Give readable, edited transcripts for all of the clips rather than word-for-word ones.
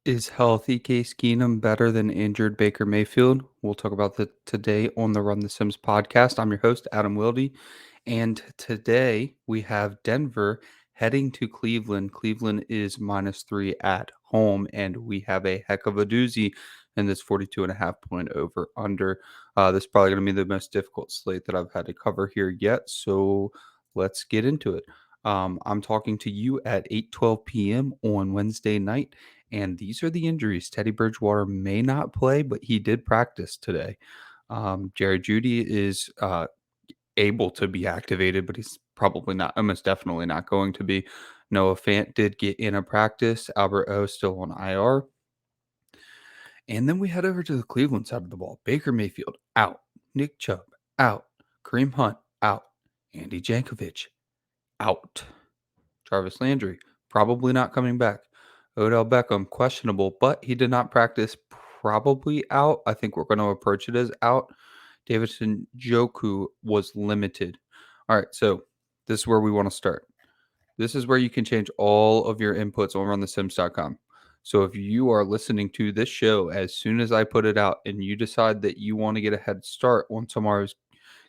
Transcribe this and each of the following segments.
Is healthy Case Keenum better than injured Baker Mayfield? We'll talk about that today on the Run the Sims podcast. I'm your host, Adam Wilde. And today we have Denver heading to Cleveland. Cleveland is -3 at home, and we have a heck of a doozy in this 42.5 point over under. This is probably going to be the most difficult slate that I've had to cover here yet. So let's get into it. I'm talking to you at 8:12 p.m. on Wednesday night. And these are the injuries. Teddy Bridgewater may not play, but he did practice today. Jerry Jeudy is able to be activated, but he's probably not, almost definitely not going to be. Noah Fant did get in a practice. Albert O still on IR. And then we head over to the Cleveland side of the ball. Baker Mayfield out. Nick Chubb out. Kareem Hunt out. Andy Jankovic out. Jarvis Landry probably not coming back. Odell Beckham questionable, but he did not practice, probably out. I think we're going to approach it as out. Davidson Joku was limited. All right, so this is where we want to start. This is where you can change all of your inputs on runthesims.com. So if you are listening to this show as soon as I put it out and you decide that you want to get a head start on tomorrow's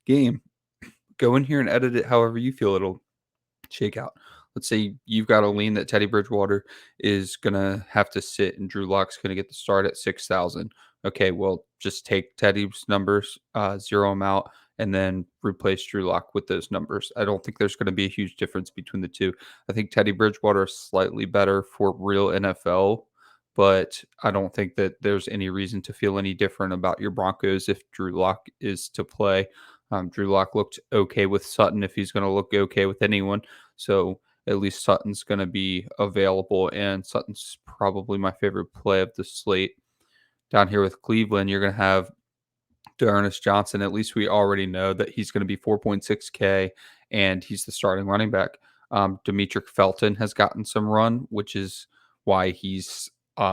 game, go in here and edit it however you feel it'll shake out. Let's say you've got a lean that Teddy Bridgewater is going to have to sit and Drew Lock's going to get the start at 6,000. Okay, well, just take Teddy's numbers, zero them out, and then replace Drew Lock with those numbers. I don't think there's going to be a huge difference between the two. I think Teddy Bridgewater is slightly better for real NFL, but I don't think that there's any reason to feel any different about your Broncos if Drew Lock is to play. Drew Lock looked okay with Sutton if he's going to look okay with anyone. So at least Sutton's going to be available, and Sutton's probably my favorite play of the slate. Down here with Cleveland, you're going to have D'Ernest Johnson. At least we already know that he's going to be 4.6K, and he's the starting running back. Demetric Felton has gotten some run, which is why he's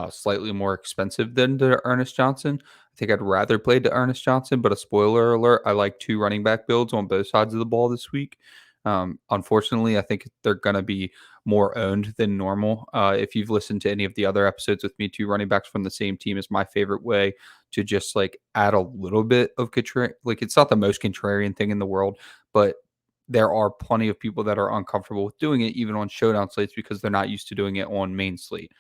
slightly more expensive than D'Ernest Johnson. I think I'd rather play D'Ernest Johnson, but a spoiler alert, I like two running back builds on both sides of the ball this week. Unfortunately, I think they're going to be more owned than normal. If you've listened to any of the other episodes with me, two running backs from the same team is my favorite way to just like add a little bit of like it's not the most contrarian thing in the world, but there are plenty of people that are uncomfortable with doing it, even on showdown slates, because they're not used to doing it on main slate.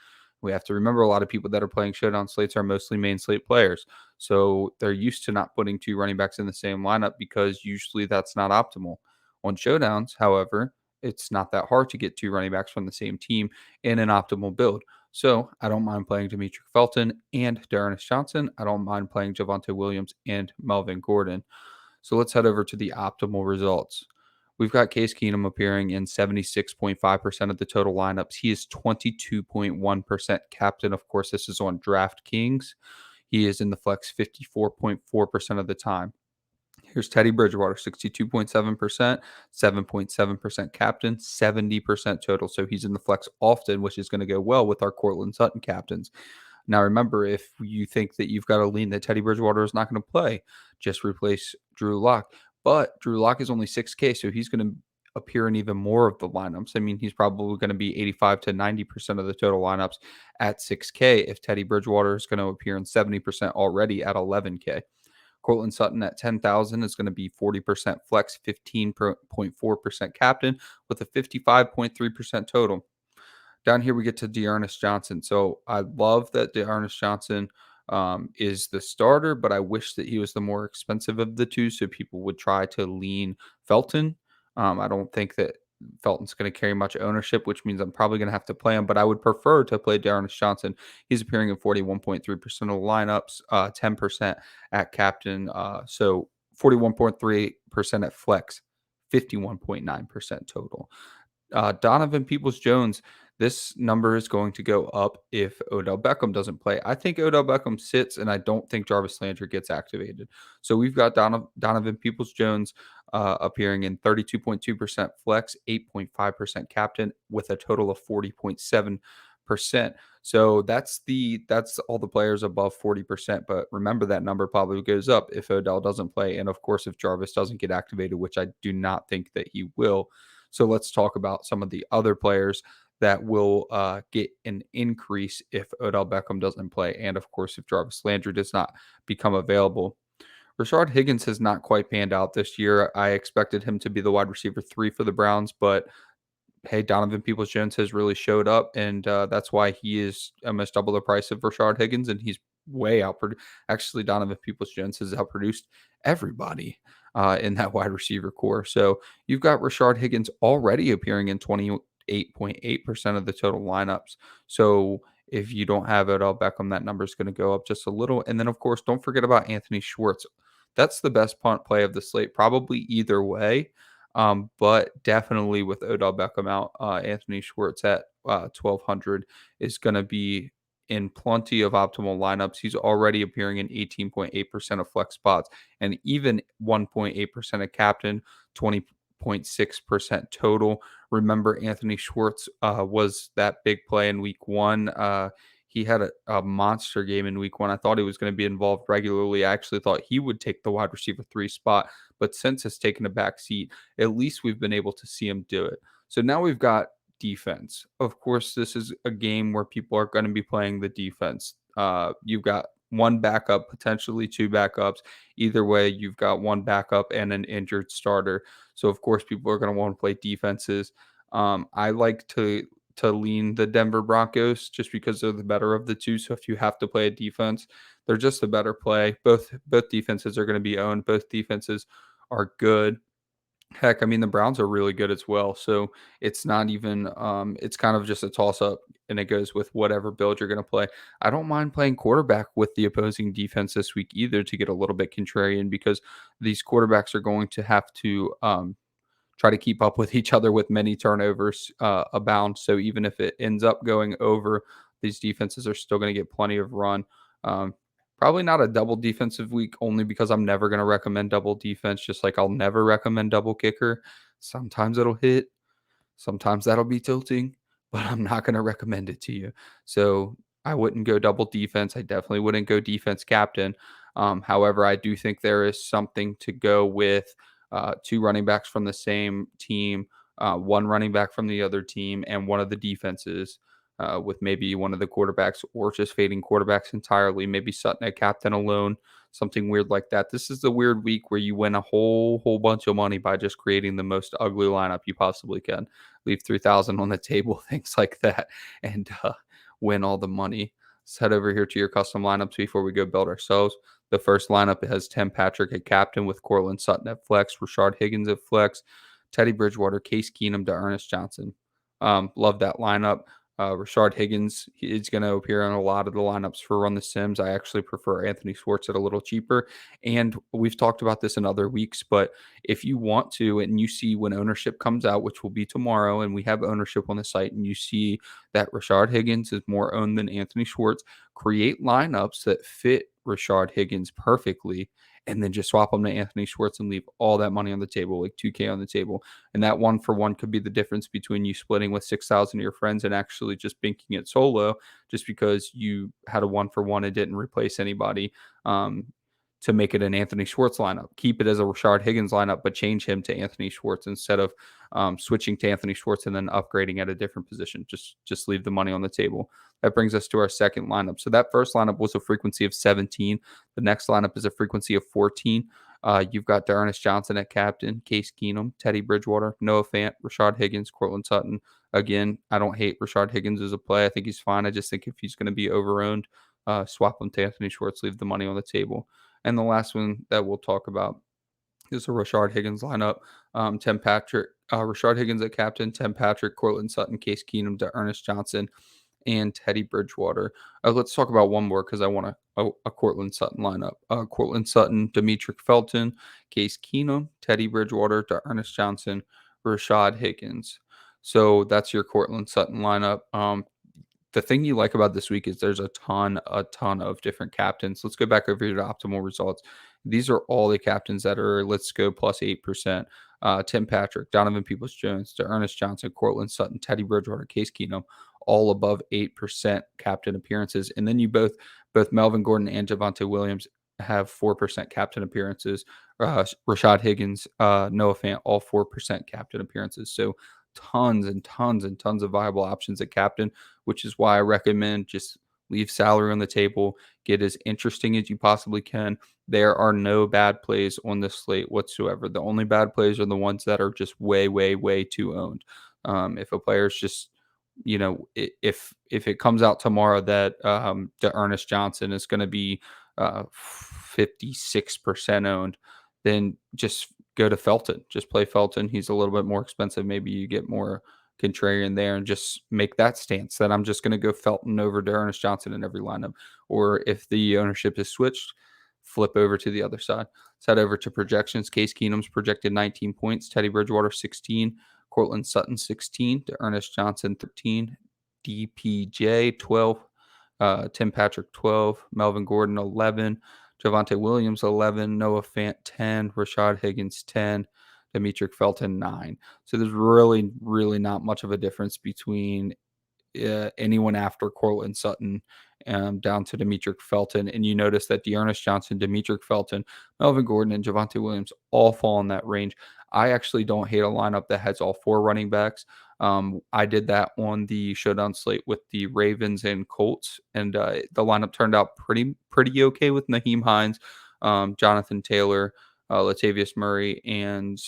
We have to remember a lot of people that are playing showdown slates are mostly main slate players. So they're used to not putting two running backs in the same lineup because usually that's not optimal. On showdowns, however, it's not that hard to get two running backs from the same team in an optimal build. So I don't mind playing Demetric Felton and D'Ernest Johnson. I don't mind playing Javonte Williams and Melvin Gordon. So let's head over to the optimal results. We've got Case Keenum appearing in 76.5% of the total lineups. He is 22.1% captain. Of course, this is on Draftkings. He is in the flex 54.4% of the time. Here's Teddy Bridgewater, 62.7%, 7.7% captain, 70% total. So he's in the flex often, which is going to go well with our Courtland Sutton captains. Now, remember, if you think that you've got a lean that Teddy Bridgewater is not going to play, just replace Drew Lock. But Drew Lock is only 6K, so he's going to appear in even more of the lineups. I mean, he's probably going to be 85 to 90% of the total lineups at 6K if Teddy Bridgewater is going to appear in 70% already at 11K. Courtland Sutton at 10,000 is going to be 40% flex, 15.4% captain with a 55.3% total. Down here, we get to D'Ernest Johnson. So I love that D'Ernest Johnson is the starter, but I wish that he was the more expensive of the two, so people would try to lean Felton. I don't think that Felton's going to carry much ownership, which means I'm probably going to have to play him, but I would prefer to play D'Ernest Johnson. He's appearing in 41.3% of the lineups, 10% at captain. So 41.3% at flex, 51.9% total. Donovan Peoples-Jones, this number is going to go up if Odell Beckham doesn't play. I think Odell Beckham sits, and I don't think Jarvis Landry gets activated. So we've got Donovan Peoples-Jones appearing in 32.2% flex, 8.5% captain, with a total of 40.7%. So that's all the players above 40%. But remember, that number probably goes up if Odell doesn't play, and of course if Jarvis doesn't get activated, which I do not think that he will. So let's talk about some of the other players that will get an increase if Odell Beckham doesn't play. And of course, if Jarvis Landry does not become available. Rashard Higgins has not quite panned out this year. I expected him to be the wide receiver 3 for the Browns, but hey, Donovan Peoples-Jones has really showed up, and that's why he is almost double the price of Rashard Higgins, and he's way outproduced. Actually, Donovan Peoples-Jones has outproduced everybody in that wide receiver core. So you've got Rashard Higgins already appearing in 28.8% of the total lineups. So if you don't have Odell Beckham, that number is going to go up just a little. And then, of course, don't forget about Anthony Schwartz. That's the best punt play of the slate, probably either way. But definitely with Odell Beckham out, Anthony Schwartz at 1,200 is going to be in plenty of optimal lineups. He's already appearing in 18.8% of flex spots and even 1.8% of captain, 20.6% total. Remember, Anthony Schwartz was that big play in week one. He had a monster game in week one. I thought he was going to be involved regularly. I actually thought he would take the wide receiver 3 spot, but since has taken a back seat, at least we've been able to see him do it. So now we've got defense. Of course, this is a game where people are going to be playing the defense. You've got one backup, potentially 2 backups. Either way, you've got one backup and an injured starter. So of course, people are going to want to play defenses. I like to lean the Denver Broncos just because they're the better of the two. So if you have to play a defense, they're just a better play. Both defenses are going to be owned. Both defenses are good. Heck, I mean the Browns are really good as well. So it's not even it's kind of just a toss up and it goes with whatever build you're going to play. I don't mind playing quarterback with the opposing defense this week either to get a little bit contrarian because these quarterbacks are going to have to try to keep up with each other with many turnovers abound. So even if it ends up going over, these defenses are still going to get plenty of run. Um, Probably not a double defensive week only because I'm never going to recommend double defense, just like I'll never recommend double kicker. Sometimes it'll hit, sometimes that'll be tilting, but I'm not going to recommend it to you. So I wouldn't go double defense. I definitely wouldn't go defense captain. However, I do think there is something to go with 2 running backs from the same team, 1 running back from the other team, and one of the defenses with maybe one of the quarterbacks or just fading quarterbacks entirely. Maybe Sutton at captain alone, something weird like that. This is the weird week where you win a whole bunch of money by just creating the most ugly lineup you possibly can. Leave 3,000 on the table, things like that, and win all the money. Let's head over here to your custom lineups before we go build ourselves. The first lineup has Tim Patrick at captain with Courtland Sutton at flex, Rashard Higgins at flex, Teddy Bridgewater, Case Keenum to Ernest Johnson. Love that lineup. Rashard Higgins is going to appear in a lot of the lineups for RunTheSims. I actually prefer Anthony Schwartz at a little cheaper. And we've talked about this in other weeks, but if you want to, and you see when ownership comes out, which will be tomorrow, and we have ownership on the site, and you see that Rashard Higgins is more owned than Anthony Schwartz, create lineups that fit Rashard Higgins perfectly and then just swap them to Anthony Schwartz and leave all that money on the table, like 2K on the table. And that 1-for-1 could be the difference between you splitting with 6,000 of your friends and actually just binking it solo just because you had a 1-for-1 and didn't replace anybody. To make it an Anthony Schwartz lineup. Keep it as a Rashard Higgins lineup, but change him to Anthony Schwartz instead of switching to Anthony Schwartz and then upgrading at a different position. Just leave the money on the table. That brings us to our second lineup. So that first lineup was a frequency of 17. The next lineup is a frequency of 14. You've got Ernest Johnson at captain, Case Keenum, Teddy Bridgewater, Noah Fant, Rashard Higgins, Courtland Sutton. Again, I don't hate Rashard Higgins as a play. I think he's fine. I just think if he's going to be overowned, swap him to Anthony Schwartz, leave the money on the table. And the last one that we'll talk about is a Rashard Higgins lineup. Tim Patrick, Rashard Higgins at captain, Tim Patrick, Courtland Sutton, Case Keenum to Ernest Johnson, and Teddy Bridgewater. Let's talk about one more because I want a Courtland Sutton lineup. Courtland Sutton, Demetric Felton, Case Keenum, Teddy Bridgewater to Ernest Johnson, Rashard Higgins. So that's your Courtland Sutton lineup. The thing you like about this week is there's a ton of different captains. Let's go back over here to optimal results. These are all the captains that are, let's go plus 8%. Tim Patrick, Donovan Peoples-Jones, to Ernest Johnson, Courtland Sutton, Teddy Bridgewater, Case Keenum, all above 8% captain appearances. And then you both Melvin Gordon and Javonte Williams have 4% captain appearances. Rashard Higgins, Noah Fant, all 4% captain appearances. So tons and tons and tons of viable options at captain, which is why I recommend just leave salary on the table, get as interesting as you possibly can. There are no bad plays on this slate whatsoever. The only bad plays are the ones that are just way, way, way too owned. If a player's just, if it comes out tomorrow that Ernest Johnson is going to be 56% owned, then just go to Felton. Just play Felton. He's a little bit more expensive. Maybe you get more contrarian there and just make that stance that I'm just going to go Felton over to Ernest Johnson in every lineup. Or if the ownership is switched, flip over to the other side. Let's head over to projections. Case Keenum's projected 19 points, Teddy Bridgewater 16, Courtland Sutton 16, to Ernest Johnson 13, DPJ 12, Tim Patrick 12, Melvin Gordon 11, Javonte Williams 11, Noah Fant 10, Rashad Higgins 10, Demetric Felton 9. So there's really, really not much of a difference between anyone after Courtland Sutton down to Demetric Felton. And you notice that Ernest Johnson, Demetric Felton, Melvin Gordon, and Javonte Williams all fall in that range. I actually don't hate a lineup that has all 4 running backs. I did that on the Showdown slate with the Ravens and Colts, and the lineup turned out pretty okay with Naheem Hines, Jonathan Taylor, Latavius Murray, and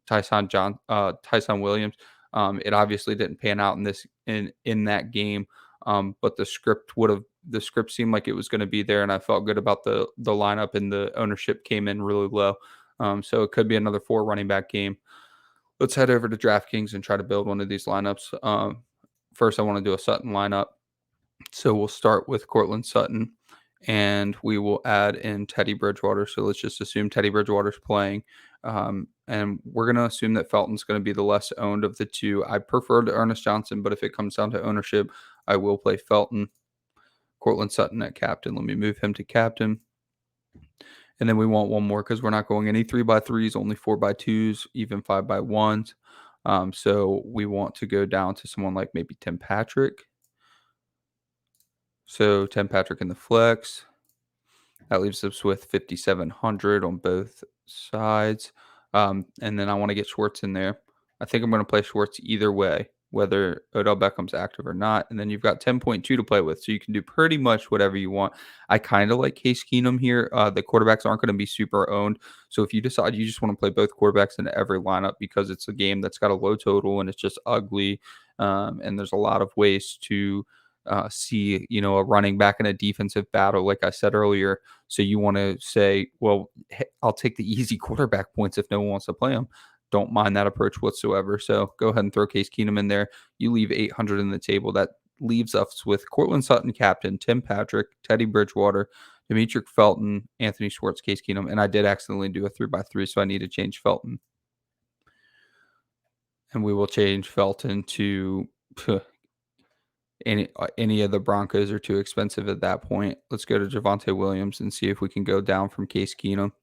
Tyson Williams. It obviously didn't pan out in that game, but the script seemed like it was going to be there, and I felt good about the lineup, and the ownership came in really low. So it could be another 4 running back game. Let's head over to DraftKings and try to build one of these lineups. First, I want to do a Sutton lineup. So we'll start with Courtland Sutton, and we will add in Teddy Bridgewater. So let's just assume Teddy Bridgewater's playing. And we're going to assume that Felton's going to be the less owned of the two. I prefer to Ernest Johnson, but if it comes down to ownership, I will play Felton. Courtland Sutton at captain. Let me move him to captain. And then we want one more because we're not going any 3x3s, only 4x2s, even 5x1s. So we want to go down to someone like maybe Tim Patrick. So Tim Patrick in the flex. That leaves us with 5,700 on both sides. And then I want to get Schwartz in there. I think I'm going to play Schwartz either way, whether Odell Beckham's active or not. And then you've got 10.2 to play with. So you can do pretty much whatever you want. I kind of like Case Keenum here. The quarterbacks aren't going to be super owned. So if you decide you just want to play both quarterbacks in every lineup because it's a game that's got a low total and it's just ugly, and there's a lot of ways to see, a running back in a defensive battle, like I said earlier. So you want to say, well, I'll take the easy quarterback points if no one wants to play them. Don't mind that approach whatsoever. So go ahead and throw Case Keenum in there. You leave 800 in the table. That leaves us with Courtland Sutton, captain, Tim Patrick, Teddy Bridgewater, Demetric Felton, Anthony Schwartz, Case Keenum. And I did accidentally do a 3x3, so I need to change Felton. And we will change Felton to any of the Broncos are too expensive at that point. Let's go to Javonte Williams and see if we can go down from Case Keenum.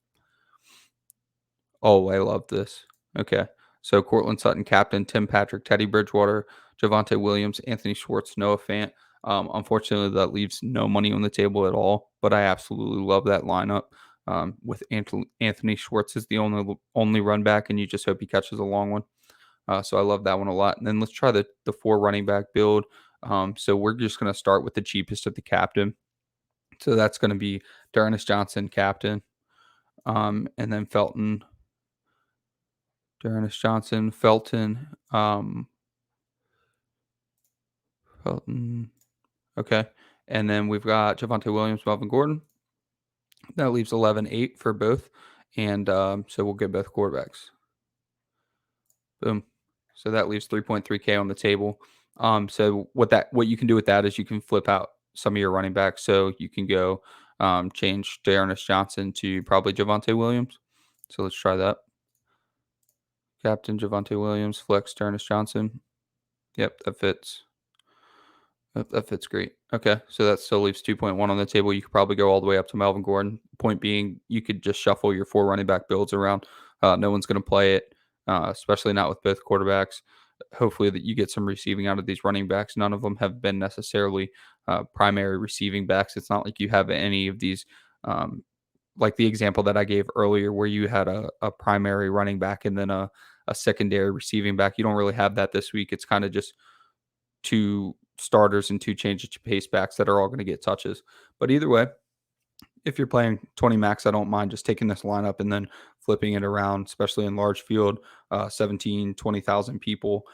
Oh, I love this. Okay. So Courtland Sutton, captain, Tim Patrick, Teddy Bridgewater, Javonte Williams, Anthony Schwartz, Noah Fant. Unfortunately, that leaves no money on the table at all, but I absolutely love that lineup. With Anthony Schwartz is the only run back, and you just hope he catches a long one. So I love that one a lot. And then let's try the 4 running back build. So we're just going to start with the cheapest of the captain. So that's going to be Ernest Johnson, captain. And then Felton. Ernest Johnson, Felton. Felton. Okay. And then we've got Javonte Williams, Melvin Gordon. That leaves 11-8 for both. And so we'll get both quarterbacks. Boom. So that leaves 3.3K on the table. So what you can do with that is you can flip out some of your running backs. So you can go change Ernest Johnson to probably Javonte Williams. So let's try that. Captain Javonte Williams, flex Ernest Johnson. Yep, that fits. That fits great. Okay, so that still leaves 2.1 on the table. You could probably go all the way up to Melvin Gordon. Point being, you could just shuffle your 4 running back builds around. No one's going to play it, especially not with both quarterbacks. Hopefully that you get some receiving out of these running backs. None of them have been necessarily primary receiving backs. It's not like you have any of these, like the example that I gave earlier where you had a primary running back and then a a secondary receiving back. You don't really have that this week. It's kind of just 2 starters and 2 change of pace backs that are all going to get touches. But either way, if you're playing 20 max, I don't mind just taking this lineup and then flipping it around, especially in large field, 17, 20,000 people.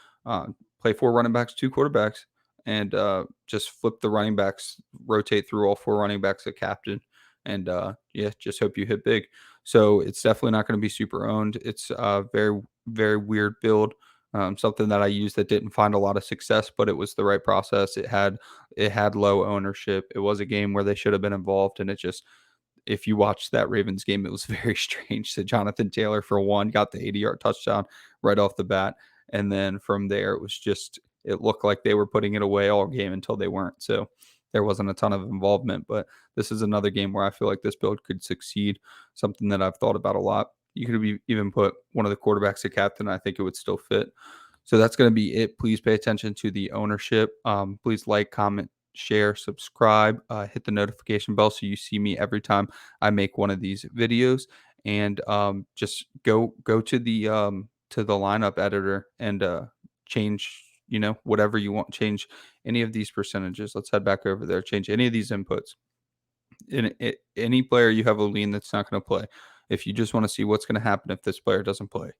Play 4 running backs, 2 quarterbacks, and just flip the running backs, rotate through all 4 running backs at captain. And yeah, just hope you hit big. So it's definitely not going to be super owned. It's a very, very weird build. Something that I used that didn't find a lot of success, but it was the right process. It had low ownership. It was a game where they should have been involved, and it just, if you watched that Ravens game, it was very strange. So Jonathan Taylor, for one, got the 80-yard touchdown right off the bat. And then from there, it looked like they were putting it away all game until they weren't. So there wasn't a ton of involvement. But this is another game where I feel like this build could succeed, something that I've thought about a lot. You could even put one of the quarterbacks at captain. I think it would still fit. So that's going to be it. Please pay attention to the ownership. Please like, comment, share, subscribe, hit the notification bell so you see me every time I make one of these videos. And just go to the lineup editor and change, whatever you want. Change any of these percentages. Let's head back over there. Change any of these inputs. Any player you have a lean that's not going to play. If you just want to see what's going to happen if this player doesn't play,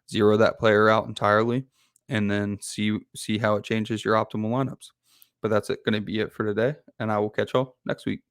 zero that player out entirely, and then see how it changes your optimal lineups. But that's going to be it for today, and I will catch y'all next week.